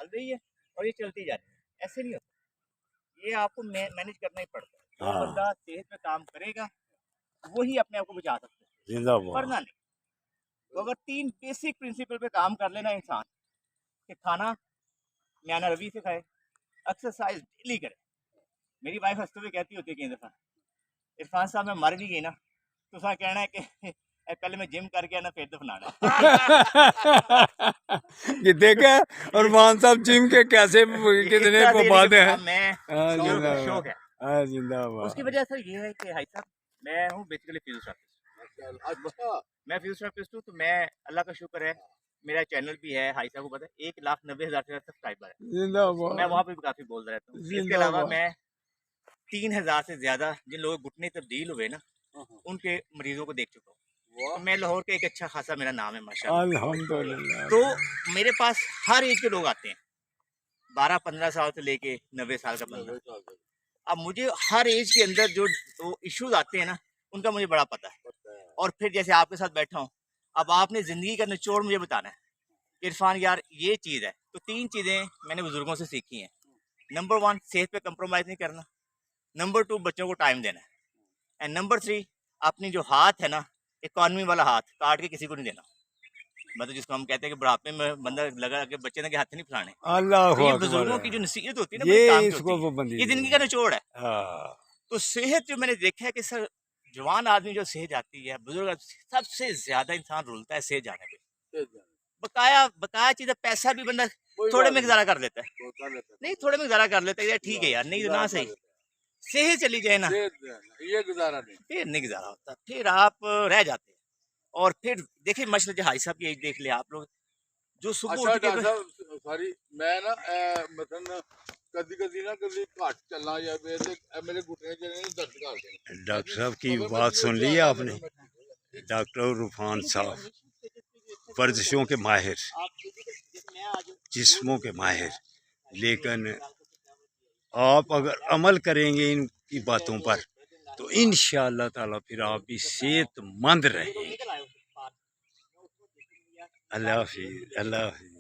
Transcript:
چل رہی ہے اور یہ چلتی جا رہی ہے. ایسے نہیں ہوتا, یہ آپ کو مینیج کرنا ہی پڑتا ہے. جو بندہ صحت پہ کام کرے گا وہی اپنے آپ کو بچا سکتا ہے, ورنہ نہیں. تو اگر 3 بیسک پرنسپل پہ کام کر لینا انسان کہ کھانا میانہ روی سے کھائے, ایکسرسائز ڈیلی کرے. میری وائف ہنستے ہوئے کہتی ہوتی ہے کئی دفعہ, عرفان صاحب میں مر بھی گئی نا تو اس کہنا ہے کہ پہلے میں جم کر کے نا پھر دفنانا. یہ دیکھا عرفان صاحب جم کے کیسے کتنے پابند ہیں. میں شوق ہے اس کی وجہ سے یہ ہے کہ بھائی صاحب میں ہوں بیسیکلی فزیوتھراپسٹ. میں فزیوتھراپسٹ ہوں, تو میں اللہ کا شکر ہے میرا چینل بھی ہے, ہائی صاحب کو پتا ہے 1,90,000 سبسکرائبر ہے. میں وہاں پہ بھی کافی بولتا رہتا ہوں. اس کے علاوہ میں 3,000 سے زیادہ جن لوگوں کے گھٹنے تبدیل ہوئے نا ان کے مریضوں کو دیکھ چکا ہوں. تو میں لاہور کے ایک اچھا خاصا میرا نام ہے ماشاءاللہ. الحمدللہ. تو میرے پاس ہر ایج کے لوگ آتے ہیں, 12-15 سال سے لے کے 90 سال کا بندہ. اب مجھے ہر ایج کے اندر جو ایشوز آتے ہیں نا ان کا مجھے بڑا پتہ ہے. اور پھر جیسے آپ کے ساتھ بیٹھا ہوں, اب آپ نے زندگی کا نچوڑ مجھے بتانا ہے عرفان یار یہ چیز ہے. تو 3 چیزیں میں نے بزرگوں سے سیکھی ہیں. نمبر 1 صحت پہ کمپرومائز نہیں کرنا. نمبر 2 بچوں کو ٹائم دینا ہے. اینڈ نمبر 3 اپنی جو ہاتھ ہے نا اکانومی والا ہاتھ کاٹ کے کسی کو نہیں دینا. مطلب جس کو ہم کہتے ہیں کہ بڑھاپے میں بندہ لگا کہ بچے نے کے ہاتھ نہیں پھلانے. اللہ تو یہ بزرگوں کی جو نصیحت ہوتی ہے نا بڑی کام کی ہوتی ہے, یہ زندگی کا نچوڑ ہے. تو صحت جو میں نے دیکھا ہے کہ سر جوان آدمی جو صحت جاتی ہے, بزرگ سب سے زیادہ انسان رولتا ہے صحت جانے پہ. بقایا چیز ہے, پیسہ بھی بندہ تھوڑے میں گزارا کر لیتا ہے, نہیں تھوڑے میں گزارا کر لیتا ہے, ٹھیک ہے یار نہیں تو نہ صحیح صحت چلی جائے نا یہ گزارا نہیں, پھر نہیں گزارا ہوتا, پھر آپ رہ جاتے ہیں. اور پھر دیکھیں مشرق ہائی صاحب کی ایج دیکھ لیں آپ لوگ جو صبح اٹھ کے ساری میں نا مثلا کدی نا کدی گھٹ چلنا یا میرے گھٹنے درد کر دیں. ڈاکٹر صاحب کی بات سن لی آپ نے. ڈاکٹر عرفان صاحب ورزشوں کے ماہر, جسموں کے ماہر, لیکن آپ اگر عمل کریں گے ان کی باتوں پر تو انشاءاللہ تعالی پھر آپ بھی صحت مند رہیں گے. اللہ حافظ. اللہ حافظ.